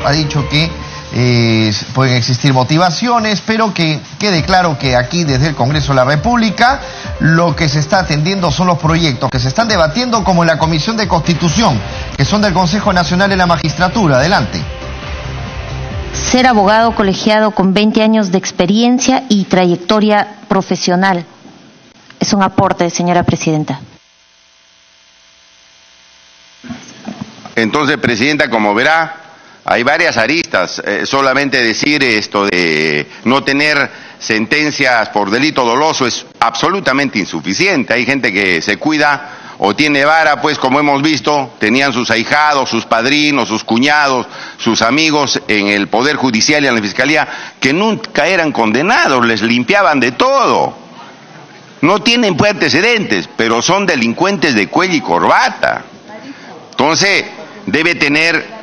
ha dicho que pueden existir motivaciones, pero que quede claro que aquí desde el Congreso de la República lo que se está atendiendo son los proyectos que se están debatiendo como en la Comisión de Constitución, que son del Consejo Nacional de la Magistratura. Adelante. Ser abogado colegiado con 20 años de experiencia y trayectoria profesional es un aporte, señora presidenta. Entonces, presidenta, como verá, hay varias aristas. Solamente decir esto de no tener sentencias por delito doloso es absolutamente insuficiente. Hay gente que se cuida o tiene vara, pues como hemos visto, tenían sus ahijados, sus padrinos, sus cuñados, sus amigos en el Poder Judicial y en la Fiscalía, que nunca eran condenados, les limpiaban de todo. No tienen pues antecedentes, pero son delincuentes de cuello y corbata. Entonces, debe tener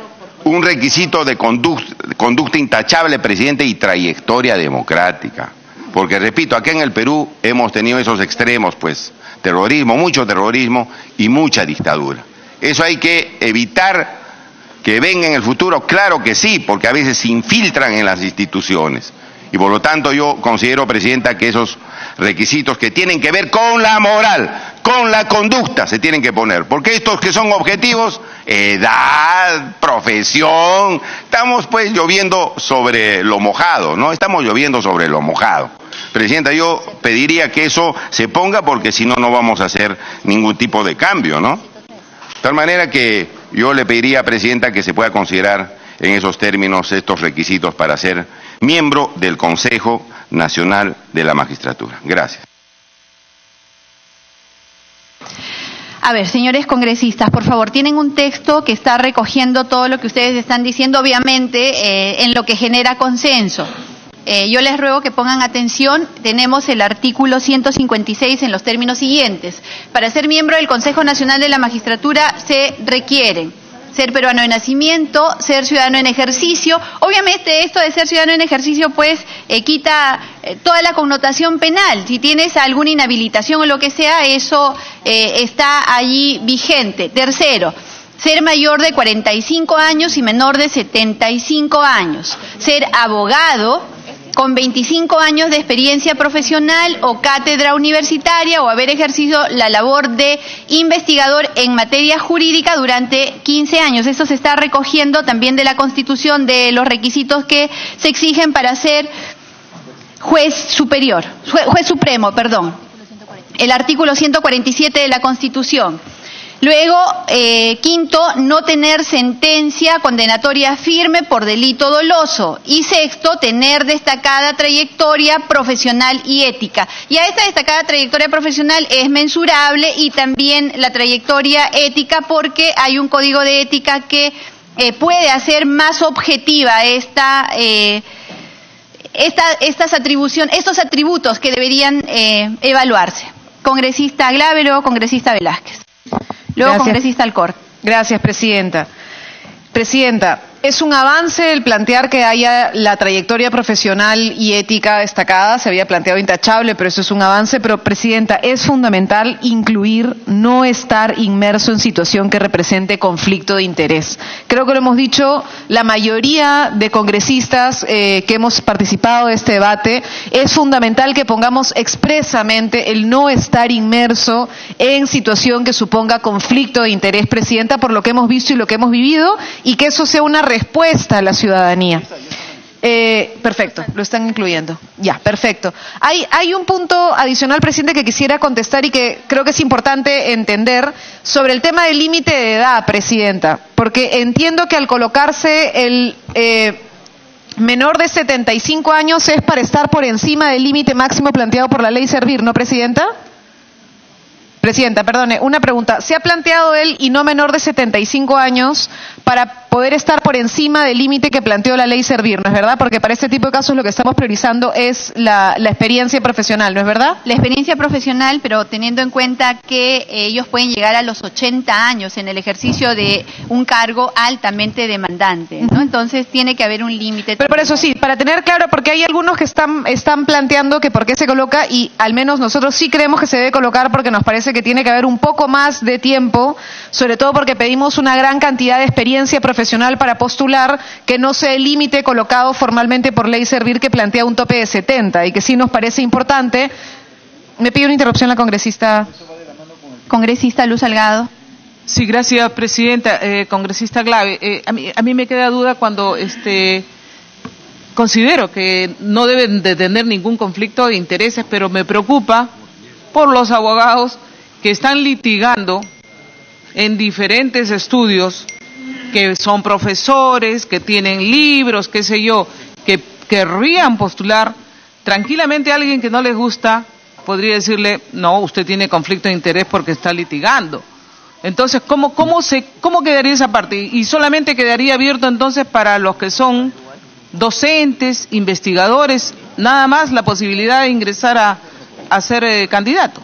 un requisito de conducta intachable, presidente, y trayectoria democrática. Porque, repito, acá en el Perú hemos tenido esos extremos, pues, terrorismo, mucho terrorismo y mucha dictadura. Eso hay que evitar que venga en el futuro, claro que sí, porque a veces se infiltran en las instituciones. Y por lo tanto yo considero, presidenta, que esos requisitos que tienen que ver con la moral, con la conducta, se tienen que poner. Porque estos que son objetivos, edad, profesión, estamos pues lloviendo sobre lo mojado, ¿no? Estamos lloviendo sobre lo mojado. Presidenta, yo pediría que eso se ponga porque si no, no vamos a hacer ningún tipo de cambio, ¿no? De tal manera que yo le pediría, presidenta, que se pueda considerar en esos términos estos requisitos para ser miembro del Consejo Nacional de la Magistratura. Gracias. A ver, señores congresistas, por favor, tienen un texto que está recogiendo todo lo que ustedes están diciendo, obviamente, en lo que genera consenso. Yo les ruego que pongan atención. Tenemos el artículo 156 en los términos siguientes. Para ser miembro del Consejo Nacional de la Magistratura se requieren ser peruano de nacimiento, ser ciudadano en ejercicio. Obviamente esto de ser ciudadano en ejercicio pues quita toda la connotación penal. Si tienes alguna inhabilitación o lo que sea, eso está allí vigente. Tercero, ser mayor de 45 años y menor de 75 años. Ser abogado con 25 años de experiencia profesional o cátedra universitaria o haber ejercido la labor de investigador en materia jurídica durante 15 años. Esto se está recogiendo también de la Constitución, de los requisitos que se exigen para ser juez supremo, perdón. El artículo 147 de la Constitución. Luego, quinto, no tener sentencia condenatoria firme por delito doloso. Y sexto, tener destacada trayectoria profesional y ética. Y a esta destacada trayectoria profesional es mensurable y también la trayectoria ética, porque hay un código de ética que puede hacer más objetiva estos atributos que deberían evaluarse. Congresista Glávero, congresista Velázquez. Luego, gracias. Congresista Alcorta. Gracias, presidenta. Presidenta, es un avance el plantear que haya la trayectoria profesional y ética destacada. Se había planteado intachable, pero eso es un avance. Pero, presidenta, es fundamental incluir no estar inmerso en situación que represente conflicto de interés. Creo que lo hemos dicho la mayoría de congresistas que hemos participado de este debate. Es fundamental que pongamos expresamente el no estar inmerso en situación que suponga conflicto de interés, presidenta, por lo que hemos visto y lo que hemos vivido, y que eso sea una respuesta a la ciudadanía. Perfecto, lo están incluyendo. Ya, perfecto. Hay un punto adicional, presidente, que quisiera contestar y que creo que es importante entender sobre el tema del límite de edad, presidenta, porque entiendo que al colocarse el menor de 75 años es para estar por encima del límite máximo planteado por la ley Servir, ¿no, presidenta? Presidenta, perdone, una pregunta. ¿Se ha planteado él y no menor de 75 años para poder estar por encima del límite que planteó la ley Servir, no es verdad? Porque para este tipo de casos lo que estamos priorizando es la experiencia profesional, ¿no es verdad? La experiencia profesional, pero teniendo en cuenta que ellos pueden llegar a los 80 años en el ejercicio de un cargo altamente demandante, ¿no? Entonces tiene que haber un límite. Pero por eso sí, para tener claro, porque hay algunos que están planteando que por qué se coloca, y al menos nosotros sí creemos que se debe colocar porque nos parece que tiene que haber un poco más de tiempo, sobre todo porque pedimos una gran cantidad de experiencia profesional profesional para postular, que no sea el límite colocado formalmente por ley Servir, que plantea un tope de 70, y que sí nos parece importante. Me pide una interrupción la congresista. Congresista Luz Salgado. Sí, gracias, presidenta. Congresista Glave, a mí me queda duda cuando considero que no deben de tener ningún conflicto de intereses, pero me preocupa por los abogados que están litigando en diferentes estudios, que son profesores, que tienen libros, qué sé yo, que querrían postular. Tranquilamente a alguien que no les gusta podría decirle, no, usted tiene conflicto de interés porque está litigando. Entonces, ¿cómo quedaría esa parte? Y solamente quedaría abierto entonces para los que son docentes, investigadores, nada más la posibilidad de ingresar a ser candidato.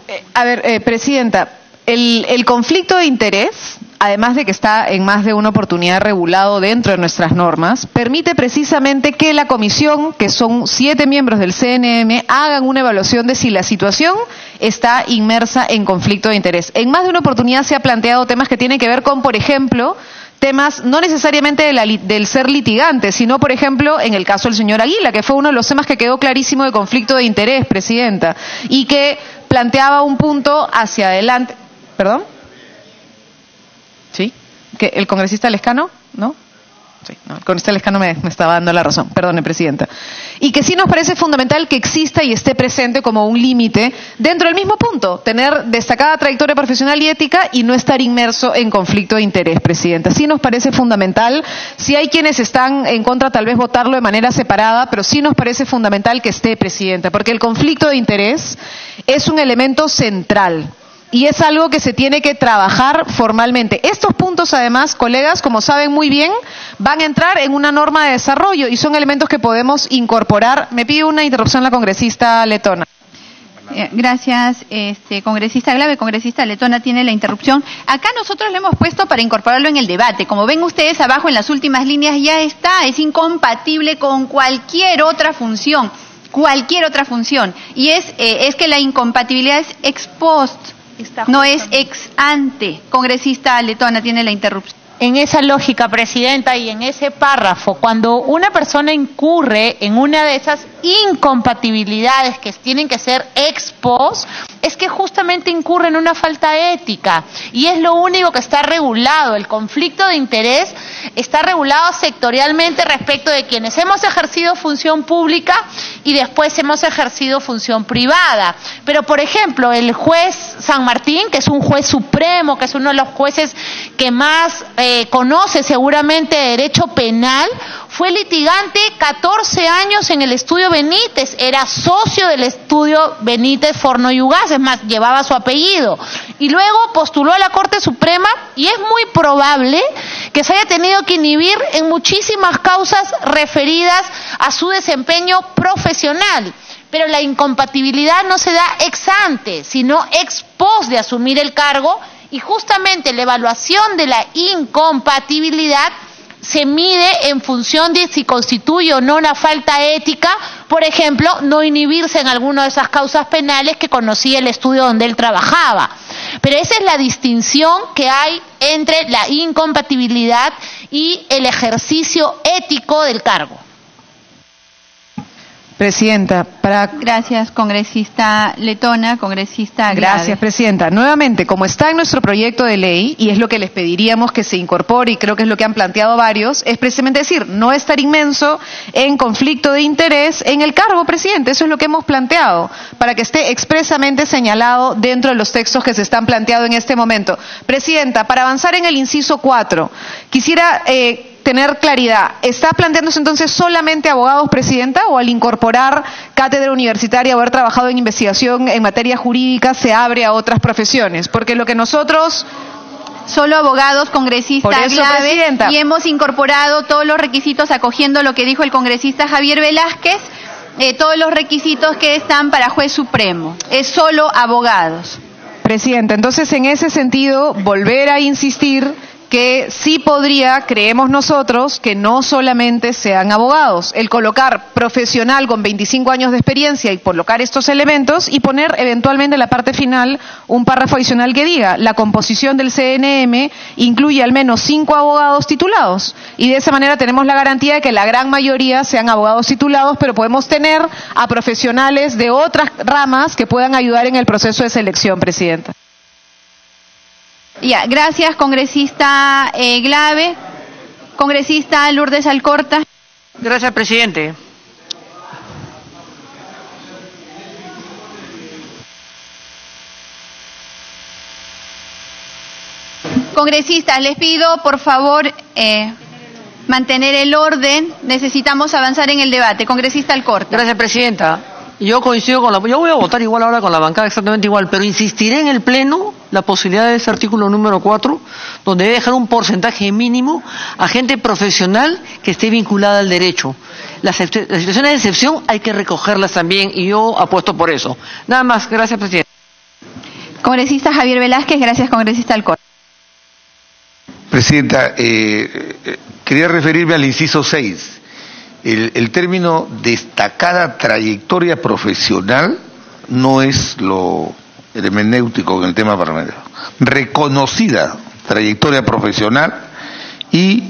Presidenta, el conflicto de interés, además de que está en más de una oportunidad regulado dentro de nuestras normas, permite precisamente que la comisión, que son 7 miembros del CNM, hagan una evaluación de si la situación está inmersa en conflicto de interés. En más de una oportunidad se ha planteado temas que tienen que ver con, por ejemplo, temas no necesariamente del ser litigante, sino, por ejemplo, en el caso del señor Aguila, que fue uno de los temas que quedó clarísimo de conflicto de interés, presidenta, y que planteaba un punto hacia adelante. ¿Perdón? ¿Sí? ¿Que el congresista Lescano? ¿No? Sí, no, el congresista Lescano me estaba dando la razón, perdone, presidenta. Y que sí nos parece fundamental que exista y esté presente como un límite dentro del mismo punto, tener destacada trayectoria profesional y ética y no estar inmerso en conflicto de interés, presidenta. Sí nos parece fundamental, si hay quienes están en contra, tal vez votarlo de manera separada, pero sí nos parece fundamental que esté, presidenta, porque el conflicto de interés es un elemento central. Y es algo que se tiene que trabajar formalmente. Estos puntos, además, colegas, como saben muy bien, van a entrar en una norma de desarrollo y son elementos que podemos incorporar. Me pide una interrupción la congresista Letona. Gracias, congresista Glave. Congresista Letona tiene la interrupción. Acá nosotros lo hemos puesto para incorporarlo en el debate. Como ven ustedes abajo en las últimas líneas ya está, es incompatible con cualquier otra función. Y es que la incompatibilidad es ex post. No es ex ante. Congresista Letona tiene la interrupción. En esa lógica, presidenta, y en ese párrafo, cuando una persona incurre en una de esas incompatibilidades que tienen que ser ex post, es que justamente incurre en una falta ética y es lo único que está regulado. El conflicto de interés está regulado sectorialmente respecto de quienes hemos ejercido función pública y después hemos ejercido función privada. Pero, por ejemplo, el juez San Martín, que es un juez supremo, que es uno de los jueces que más conoce seguramente derecho penal, fue litigante 14 años en el estudio Benítez, era socio del estudio Benítez Forno y Ugaz, es más, llevaba su apellido, y luego postuló a la Corte Suprema y es muy probable que se haya tenido que inhibir en muchísimas causas referidas a su desempeño profesional. Pero la incompatibilidad no se da ex ante, sino ex post de asumir el cargo, y justamente la evaluación de la incompatibilidad se mide en función de si constituye o no una falta ética, por ejemplo, no inhibirse en alguna de esas causas penales que conocía el estudio donde él trabajaba. Pero esa es la distinción que hay entre la incompatibilidad y el ejercicio ético del cargo. Presidenta, Gracias, congresista Letona. Congresista Glave. Gracias, presidenta. Nuevamente, como está en nuestro proyecto de ley, y es lo que les pediríamos que se incorpore, y creo que es lo que han planteado varios, es precisamente decir, no estar inmenso en conflicto de interés en el cargo, presidente. Eso es lo que hemos planteado, para que esté expresamente señalado dentro de los textos que se están planteando en este momento. Presidenta, para avanzar en el inciso 4, quisiera tener claridad. ¿Está planteándose entonces solamente abogados, presidenta, o al incorporar cátedra universitaria o haber trabajado en investigación en materia jurídica se abre a otras profesiones? Porque lo que nosotros... Solo abogados, congresista Glave, presidenta. Y hemos incorporado todos los requisitos, acogiendo lo que dijo el congresista Javier Velázquez, todos los requisitos que están para juez supremo. Es solo abogados. Presidenta, entonces en ese sentido, volver a insistir que sí podría, creemos nosotros, que no solamente sean abogados. El colocar profesional con 25 años de experiencia y colocar estos elementos y poner eventualmente en la parte final un párrafo adicional que diga la composición del CNM incluye al menos 5 abogados titulados. Y de esa manera tenemos la garantía de que la gran mayoría sean abogados titulados, pero podemos tener a profesionales de otras ramas que puedan ayudar en el proceso de selección, Presidenta. Ya, gracias, congresista Glave. Congresista Lourdes Alcorta. Gracias, presidente. Congresistas, les pido, por favor, mantener el orden. Necesitamos avanzar en el debate. Congresista Alcorta. Gracias, presidenta. Yo coincido con yo voy a votar igual ahora con la bancada, exactamente igual, pero insistiré en el Pleno la posibilidad de ese artículo número 4, donde debe dejar un porcentaje mínimo a gente profesional que esté vinculada al derecho. Las situaciones de excepción hay que recogerlas también, y yo apuesto por eso. Nada más, gracias, presidente. Congresista Javier Velázquez, gracias, congresista Alcorta. Presidenta, quería referirme al inciso 6. El término destacada trayectoria profesional no es lo hermenéutico en el tema parlamentario. Reconocida trayectoria profesional y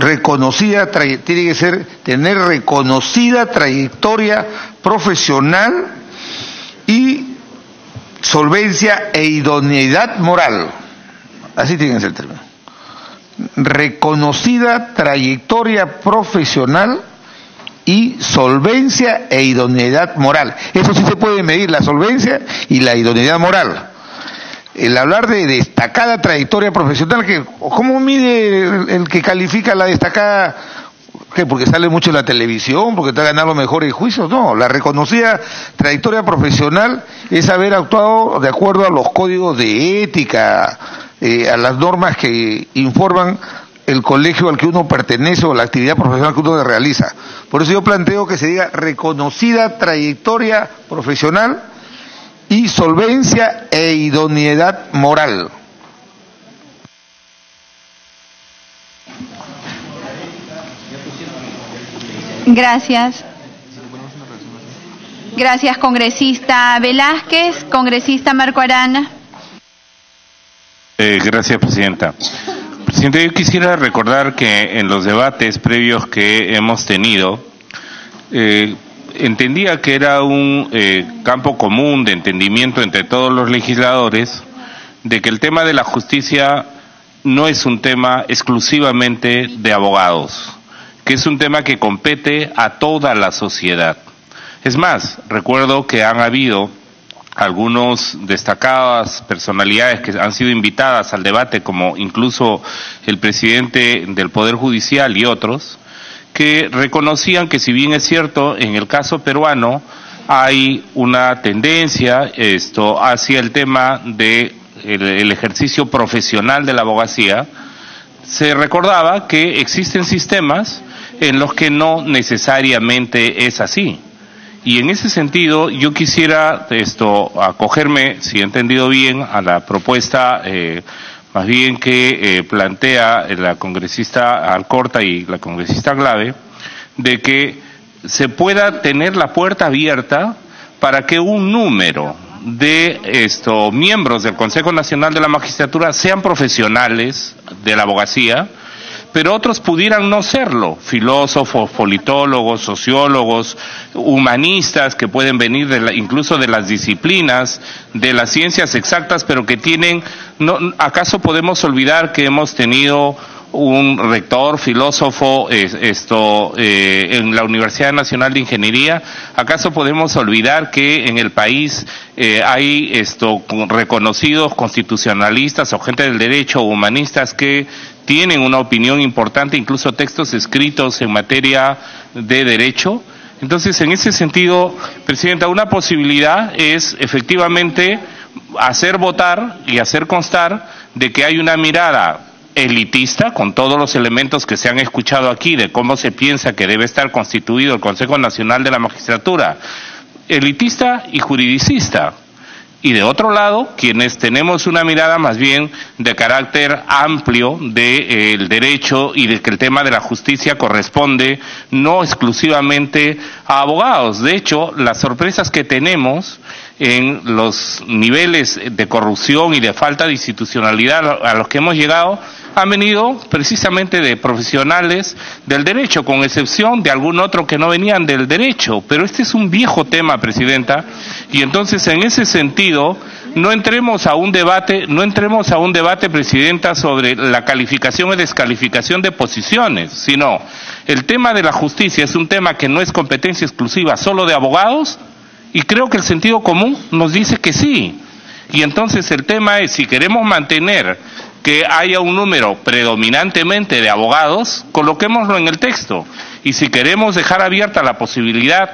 reconocida tiene que ser tener reconocida trayectoria profesional y solvencia e idoneidad moral. Así tiene que ser el término. Reconocida trayectoria profesional y solvencia e idoneidad moral. Eso sí se puede medir, la solvencia y la idoneidad moral. El hablar de destacada trayectoria profesional, ¿cómo mide el que califica la destacada? ¿Qué? ¿Porque sale mucho en la televisión? ¿Porque te ha ganado mejores juicios? No, la reconocida trayectoria profesional es haber actuado de acuerdo a los códigos de ética, a las normas que informan el colegio al que uno pertenece o la actividad profesional que uno realiza. Por eso yo planteo que se diga reconocida trayectoria profesional y solvencia e idoneidad moral. Gracias. Gracias, congresista Velázquez. Congresista Marco Arana. Gracias, presidenta. Presidenta, yo quisiera recordar que en los debates previos que hemos tenido, entendía que era un campo común de entendimiento entre todos los legisladores de que el tema de la justicia no es un tema exclusivamente de abogados, que es un tema que compete a toda la sociedad. Es más, recuerdo que han habido algunos destacadas personalidades que han sido invitadas al debate, como incluso el presidente del Poder Judicial y otros, que reconocían que si bien es cierto, en el caso peruano hay una tendencia hacia el tema de el ejercicio profesional de la abogacía, se recordaba que existen sistemas en los que no necesariamente es así. Y en ese sentido, yo quisiera acogerme, si he entendido bien, a la propuesta más bien que plantea la congresista Alcorta y la congresista Glave, de que se pueda tener la puerta abierta para que un número de miembros del Consejo Nacional de la Magistratura sean profesionales de la abogacía, pero otros pudieran no serlo, filósofos, politólogos, sociólogos, humanistas que pueden venir incluso de las disciplinas, de las ciencias exactas, pero que tienen, ¿acaso podemos olvidar que hemos tenido un rector filósofo en la Universidad Nacional de Ingeniería? ¿Acaso podemos olvidar que en el país hay reconocidos constitucionalistas o gente del derecho o humanistas que tienen una opinión importante, incluso textos escritos en materia de derecho? Entonces, en ese sentido, Presidenta, una posibilidad es efectivamente hacer votar y hacer constar de que hay una mirada elitista, con todos los elementos que se han escuchado aquí, de cómo se piensa que debe estar constituido el Consejo Nacional de la Magistratura, elitista y juridicista. y de otro lado, quienes tenemos una mirada más bien de carácter amplio del derecho y de que el tema de la justicia corresponde no exclusivamente a abogados. De hecho, las sorpresas que tenemos en los niveles de corrupción y de falta de institucionalidad a los que hemos llegado han venido precisamente de profesionales del derecho, con excepción de algún otro que no venían del derecho. Pero este es un viejo tema, Presidenta, y entonces en ese sentido no entremos a un debate, Presidenta, sobre la calificación y descalificación de posiciones, sino el tema de la justicia es un tema que no es competencia exclusiva solo de abogados, y creo que el sentido común nos dice que sí. Y entonces el tema es, si queremos mantener que haya un número predominantemente de abogados, coloquémoslo en el texto. Y si queremos dejar abierta la posibilidad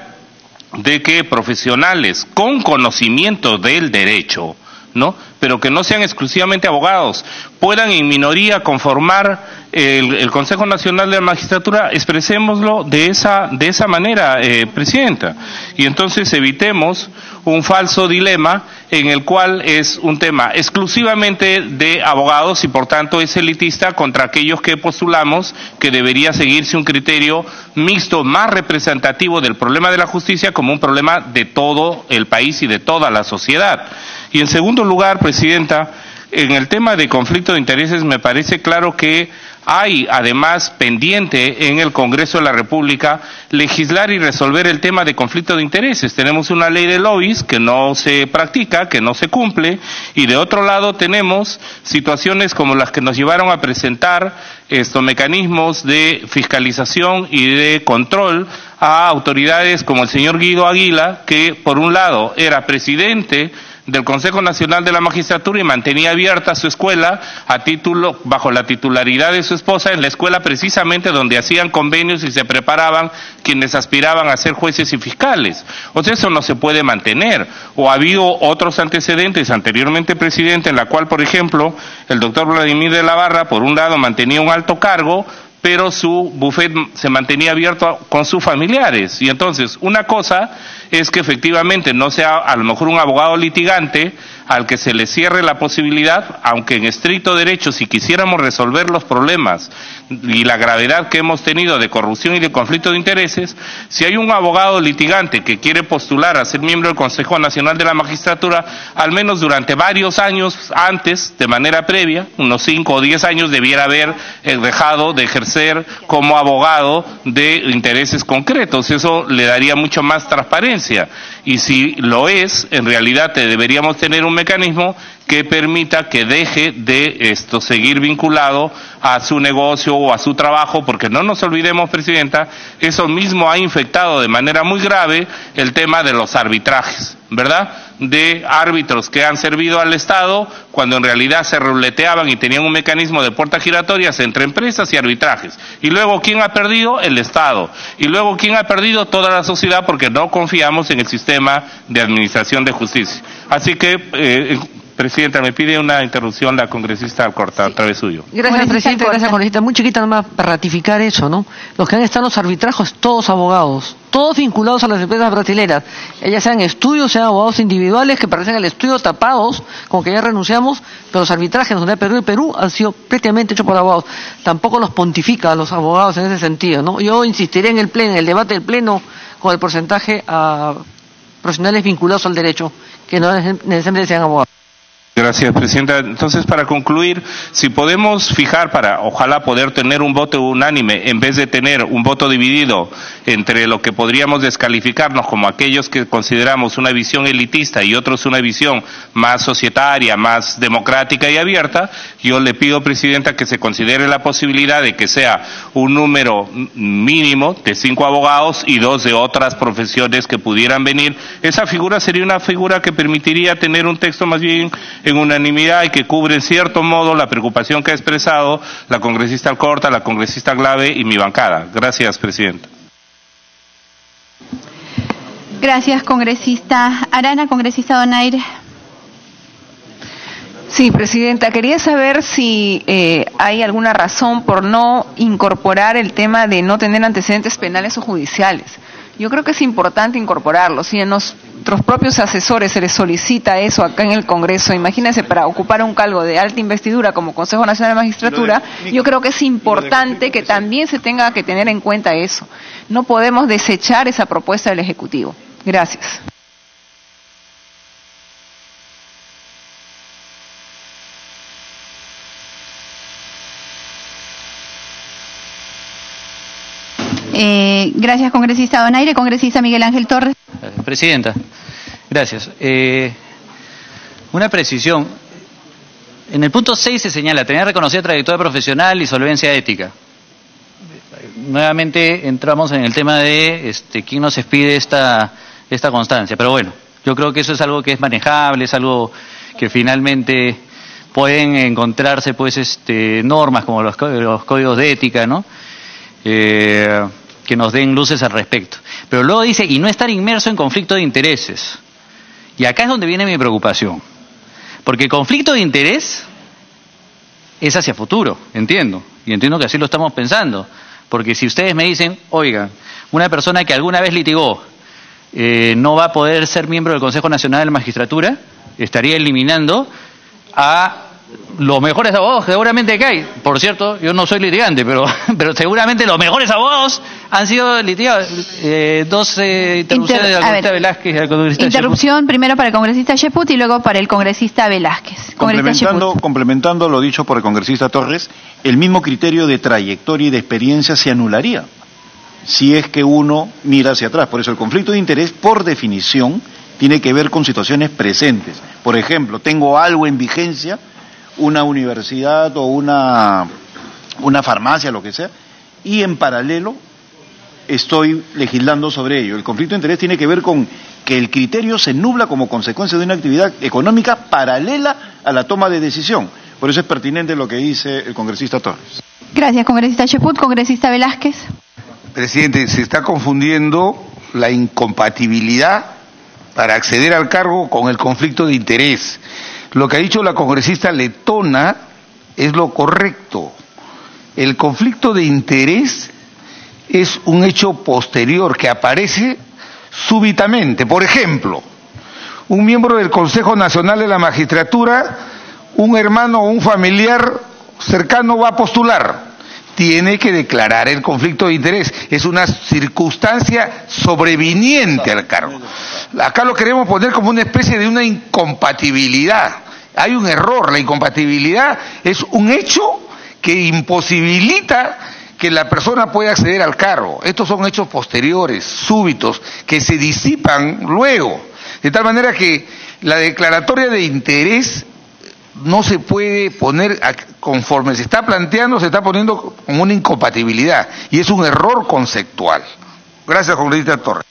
de que profesionales con conocimiento del derecho, ¿no?, pero que no sean exclusivamente abogados, puedan en minoría conformar el Consejo Nacional de la Magistratura, expresémoslo de esa manera, Presidenta. Y entonces evitemos un falso dilema en el cual es un tema exclusivamente de abogados y por tanto es elitista contra aquellos que postulamos que debería seguirse un criterio mixto más representativo del problema de la justicia como un problema de todo el país y de toda la sociedad. Y en segundo lugar, Presidenta, en el tema de conflicto de intereses me parece claro que hay además pendiente en el Congreso de la República legislar y resolver el tema de conflicto de intereses. Tenemos una ley de lobbies que no se practica, que no se cumple, y de otro lado tenemos situaciones como las que nos llevaron a presentar estos mecanismos de fiscalización y de control a autoridades como el señor Guido Águila, que por un lado era presidente del Consejo Nacional de la Magistratura y mantenía abierta su escuela bajo la titularidad de su esposa, en la escuela precisamente donde hacían convenios y se preparaban quienes aspiraban a ser jueces y fiscales. O sea, eso no se puede mantener. O ha habido otros antecedentes anteriormente, Presidente, en la cual, por ejemplo, el doctor Vladimir de la Barra, por un lado, mantenía un alto cargo, pero su buffet se mantenía abierto con sus familiares. Y entonces, una cosa es que efectivamente no sea a lo mejor un abogado litigante al que se le cierre la posibilidad, aunque en estricto derecho, si quisiéramos resolver los problemas y la gravedad que hemos tenido de corrupción y de conflicto de intereses, si hay un abogado litigante que quiere postular a ser miembro del Consejo Nacional de la Magistratura, al menos durante varios años antes, de manera previa, unos 5 o 10 años, debiera haber dejado de ejercer como abogado de intereses concretos. Eso le daría mucho más transparencia. Y si lo es, en realidad deberíamos tener un mecanismo que permita que deje de seguir vinculado a su negocio o a su trabajo, porque no nos olvidemos, Presidenta, eso mismo ha infectado de manera muy grave el tema de los arbitrajes, ¿verdad?, de árbitros que han servido al Estado cuando en realidad se ruleteaban y tenían un mecanismo de puertas giratorias entre empresas y arbitrajes. Y luego, ¿quién ha perdido? El Estado. Y luego, ¿quién ha perdido? Toda la sociedad, porque no confiamos en el sistema de administración de justicia. Así que, Presidenta, me pide una interrupción la congresista Alcorta, a través suyo. Gracias, Presidente. Gracias, congresista. Muy chiquita nomás para ratificar eso, ¿no? Los que han estado en los arbitrajos, todos abogados, todos vinculados a las empresas brasileras, ya sean estudios, sean abogados individuales que parecen al estudio tapados, como que ya renunciamos, pero los arbitrajes donde Perú han sido prácticamente hechos por abogados. Tampoco los pontifica a los abogados en ese sentido, ¿no? Yo insistiré en el debate del Pleno, con el porcentaje a profesionales vinculados al derecho, que no necesariamente sean abogados. Gracias, Presidenta. Entonces, para concluir, si podemos fijar ojalá poder tener un voto unánime en vez de tener un voto dividido entre lo que podríamos descalificarnos como aquellos que consideramos una visión elitista y otros una visión más societaria, más democrática y abierta, yo le pido, Presidenta, que se considere la posibilidad de que sea un número mínimo de 5 abogados y 2 de otras profesiones que pudieran venir. Esa figura sería una figura que permitiría tener un texto más bien en unanimidad y que cubre en cierto modo la preocupación que ha expresado la congresista Alcorta, la congresista Glave y mi bancada. Gracias, Presidenta. Gracias, congresista Arana. Congresista Donaire. Sí, Presidenta, quería saber si hay alguna razón por no incorporar el tema de no tener antecedentes penales o judiciales. Yo creo que es importante incorporarlo. Si a nuestros propios asesores se les solicita eso acá en el Congreso, imagínense, para ocupar un cargo de alta investidura como Consejo Nacional de Magistratura, yo creo que es importante que también se tenga que tener en cuenta eso. No podemos desechar esa propuesta del Ejecutivo. Gracias. Gracias, congresista Donaire. Congresista Miguel Ángel Torres. Presidenta, gracias. Una precisión. En el punto 6 se señala tener reconocida trayectoria profesional y solvencia ética. Nuevamente entramos en el tema de quién nos expide esta constancia. Pero bueno, yo creo que eso es algo que es manejable, es algo que finalmente pueden encontrarse pues normas como los códigos de ética, ¿no? Que nos den luces al respecto. Pero luego dice, y no estar inmerso en conflicto de intereses. Y acá es donde viene mi preocupación. Porque el conflicto de interés es hacia futuro, entiendo. Y entiendo que así lo estamos pensando. Porque si ustedes me dicen, oigan, una persona que alguna vez litigó no va a poder ser miembro del Consejo Nacional de la Magistratura, estaría eliminando a los mejores abogados seguramente que hay. Por cierto, yo no soy litigante, pero seguramente los mejores abogados han sido litigados. Dos interrupciones de la congresista Velázquez y del congresista Interrupción Cheput. Primero para el congresista Cheput y luego para el congresista Velázquez. Complementando lo dicho por el congresista Torres, el mismo criterio de trayectoria y de experiencia se anularía si es que uno mira hacia atrás. Por eso el conflicto de interés, por definición, tiene que ver con situaciones presentes. Por ejemplo, tengo algo en vigencia, una universidad o una farmacia, lo que sea, y en paralelo estoy legislando sobre ello. El conflicto de interés tiene que ver con que el criterio se nubla como consecuencia de una actividad económica paralela a la toma de decisión. Por eso es pertinente lo que dice el congresista Torres. Gracias, congresista Cheput. Congresista Velázquez. Presidente, se está confundiendo la incompatibilidad para acceder al cargo con el conflicto de interés. Lo que ha dicho la congresista letona es lo correcto. El conflicto de interés es un hecho posterior que aparece súbitamente. Por ejemplo, un miembro del Consejo Nacional de la Magistratura, un hermano o un familiar cercano va a postular. Tiene que declarar el conflicto de interés. Es una circunstancia sobreviniente al cargo. Acá lo queremos poner como una especie de una incompatibilidad. Hay un error. La incompatibilidad es un hecho que imposibilita que la persona pueda acceder al cargo. Estos son hechos posteriores, súbitos, que se disipan luego. De tal manera que la declaratoria de interés no se puede poner, conforme se está planteando, se está poniendo como una incompatibilidad. Y es un error conceptual. Gracias, congresista Torres.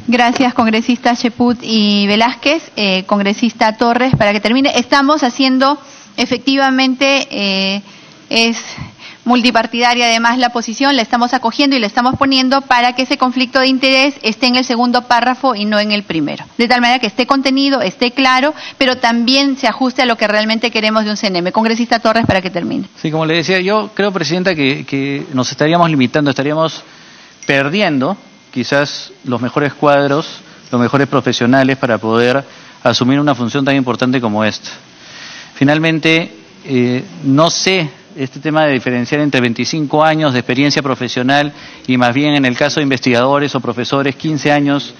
Gracias, congresista Cheput y Velázquez. Congresista Torres, para que termine. Estamos haciendo, efectivamente, es multipartidaria además la posición, la estamos acogiendo y la estamos poniendo para que ese conflicto de interés esté en el segundo párrafo y no en el primero. De tal manera que esté contenido, esté claro, pero también se ajuste a lo que realmente queremos de un CNM. Congresista Torres, para que termine. Sí, como le decía, yo creo, Presidenta, que nos estaríamos limitando, estaríamos perdiendo quizás los mejores cuadros, los mejores profesionales para poder asumir una función tan importante como esta. Finalmente, no sé este tema de diferenciar entre 25 años de experiencia profesional y más bien en el caso de investigadores o profesores 15 años,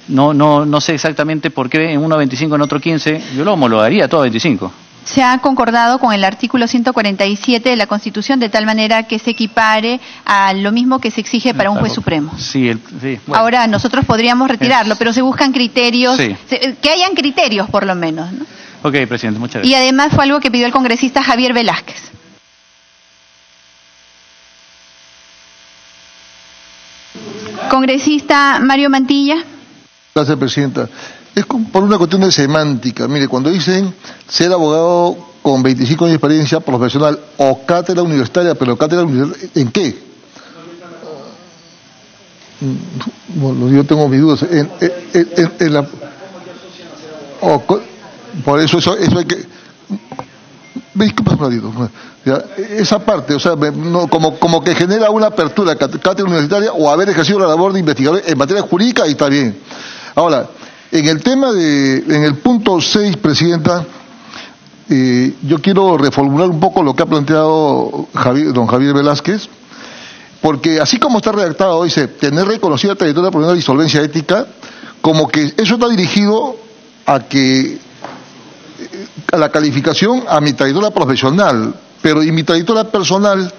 no sé exactamente por qué en uno 25 en otro 15, yo lo homologaría todo 25. Se ha concordado con el artículo 147 de la Constitución de tal manera que se equipare a lo mismo que se exige para un juez supremo. Sí, bueno. Ahora nosotros podríamos retirarlo, pero se buscan criterios, que hayan criterios por lo menos, ¿no? Ok, Presidente, muchas gracias. Y además fue algo que pidió el congresista Javier Velázquez. Congresista Mario Mantilla. Gracias, Presidenta. Es por una cuestión de semántica. Mire, cuando dicen ser abogado con 25 años de experiencia profesional o cátedra universitaria, pero cátedra universitaria, ¿en qué? Bueno, yo tengo mis dudas. En la, por eso hay que... disculpas un ratito. Ya, esa parte, o sea, como que genera una apertura a cátedra universitaria o haber ejercido la labor de investigador en materia jurídica, y está bien. Ahora, en el punto 6, Presidenta, yo quiero reformular un poco lo que ha planteado don Javier Velázquez, porque así como está redactado, dice, tener reconocida trayectoria profesional y solvencia ética, como que eso está dirigido a la calificación a mi trayectoria profesional, pero y mi trayectoria personal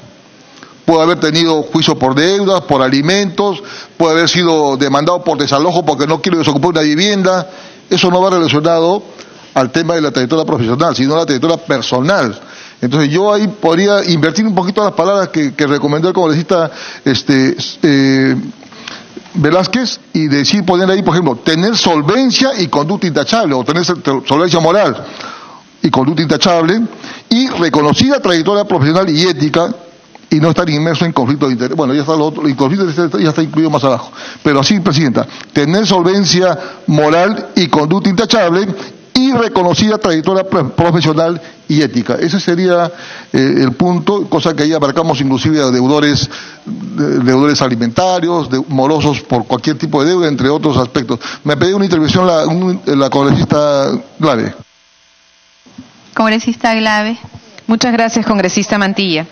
puede haber tenido juicio por deudas, por alimentos, puede haber sido demandado por desalojo porque no quiero desocupar una vivienda. Eso no va relacionado al tema de la trayectoria profesional, sino a la trayectoria personal. Entonces yo ahí podría invertir un poquito las palabras que recomendó el congresista Velázquez, y decir, poner ahí, por ejemplo, tener solvencia y conducta intachable, o tener solvencia moral y conducta intachable, y reconocida trayectoria profesional y ética, y no estar inmerso en conflicto de interés. Bueno, ya está lo otro, el conflicto de interés ya está incluido más abajo. Pero así, Presidenta, tener solvencia moral y conducta intachable y reconocida trayectoria profesional y ética. Ese sería el punto, cosa que ahí abarcamos inclusive a deudores alimentarios, morosos por cualquier tipo de deuda, entre otros aspectos. Me pedí una intervención la congresista Glave. Congresista Glave. Muchas gracias, congresista Mantilla.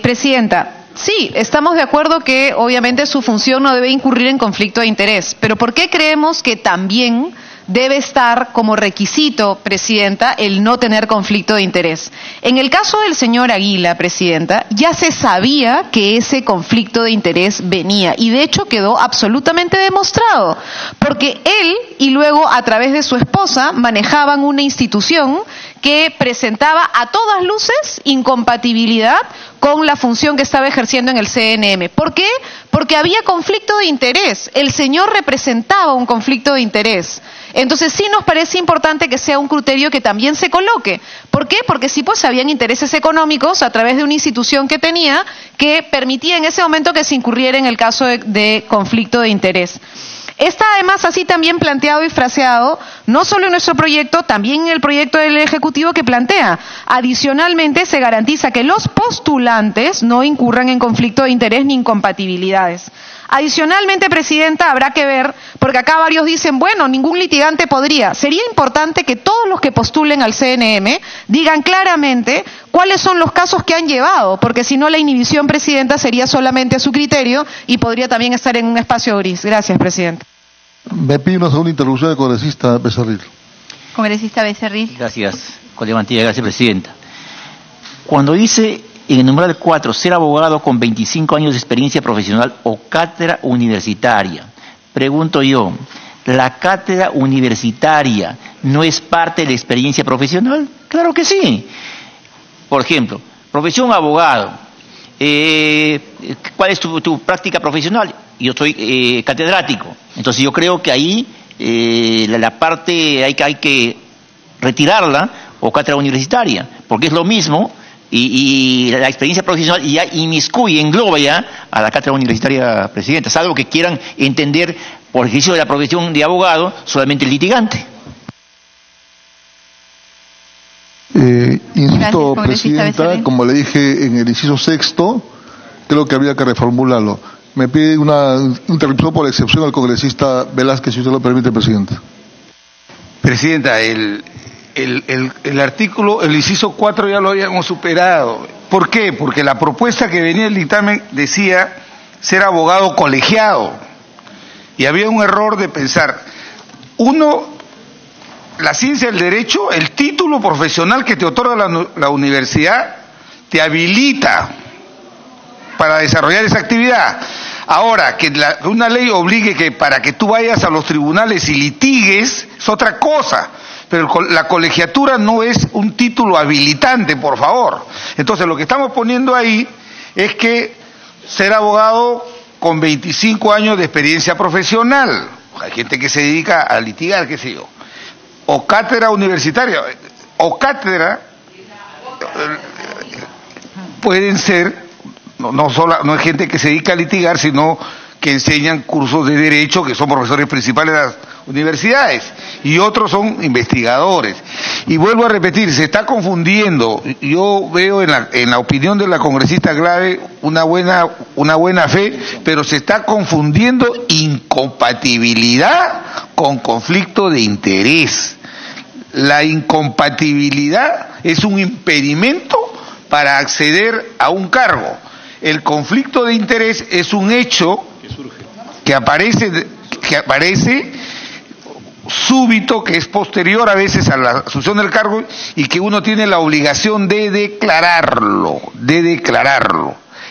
Presidenta, sí, estamos de acuerdo que obviamente su función no debe incurrir en conflicto de interés, pero ¿por qué creemos que también debe estar como requisito, Presidenta, el no tener conflicto de interés? En el caso del señor Aguila, Presidenta, ya se sabía que ese conflicto de interés venía, y de hecho quedó absolutamente demostrado, porque él y luego a través de su esposa manejaban una institución que presentaba a todas luces incompatibilidad con la función que estaba ejerciendo en el CNM. ¿Por qué? Porque había conflicto de interés. El señor representaba un conflicto de interés. Entonces sí nos parece importante que sea un criterio que también se coloque. ¿Por qué? Porque sí, pues habían intereses económicos a través de una institución que tenía, que permitía en ese momento que se incurriera en el caso de conflicto de interés. Está además así también planteado y fraseado, no solo en nuestro proyecto, también en el proyecto del Ejecutivo, que plantea: adicionalmente se garantiza que los postulantes no incurran en conflicto de interés ni incompatibilidades. Adicionalmente, Presidenta, habrá que ver, porque acá varios dicen, bueno, ningún litigante podría. Sería importante que todos los que postulen al CNM digan claramente cuáles son los casos que han llevado, porque si no la inhibición, Presidenta, sería solamente a su criterio y podría también estar en un espacio gris. Gracias, Presidenta. Me pide una segunda interrupción del congresista Becerril. Congresista Becerril. Gracias, colega Mantilla, gracias, Presidenta. Cuando dice en el numeral 4, ser abogado con 25 años de experiencia profesional o cátedra universitaria, pregunto yo, ¿la cátedra universitaria no es parte de la experiencia profesional? Claro que sí. Por ejemplo, profesión abogado, ¿cuál es tu práctica profesional? Yo soy catedrático. Entonces yo creo que ahí la parte hay que retirarla, o cátedra universitaria, porque es lo mismo. Y la experiencia profesional ya inmiscuye, engloba ya a la cátedra universitaria, Presidenta, salvo que quieran entender por ejercicio de la profesión de abogado solamente el litigante. Insisto, Presidenta, como le dije en el inciso 6, creo que habría que reformularlo. Me pide una interrupción por excepción al congresista Velázquez, si usted lo permite, Presidenta. Presidenta, el artículo, el inciso 4 ya lo habíamos superado. ¿Por qué? Porque la propuesta que venía del dictamen decía ser abogado colegiado. Y había un error de pensar. La ciencia del derecho, el título profesional que te otorga la universidad, te habilita para desarrollar esa actividad. Ahora, que una ley obligue que para que tú vayas a los tribunales y litigues, es otra cosa. Pero la colegiatura no es un título habilitante, por favor. Entonces, lo que estamos poniendo ahí es que ser abogado con 25 años de experiencia profesional. Hay gente que se dedica a litigar, qué sé yo. O cátedra universitaria. O cátedra pueden ser, no es gente que se dedica a litigar, sino que enseñan cursos de derecho, que son profesores principales de las universidades, y otros son investigadores. Y vuelvo a repetir, se está confundiendo. Yo veo en la opinión de la congresista Glave una buena fe, pero se está confundiendo incompatibilidad con conflicto de interés. La incompatibilidad es un impedimento para acceder a un cargo. El conflicto de interés es un hecho que aparece súbito, que es posterior a veces a la asunción del cargo y que uno tiene la obligación de declararlo.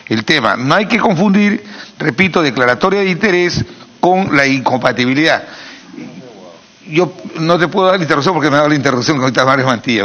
El tema, no hay que confundir, repito, declaratoria de interés con la incompatibilidad. Yo no te puedo dar la interrupción porque me ha dado la interrupción con ahorita Mario Mantilla.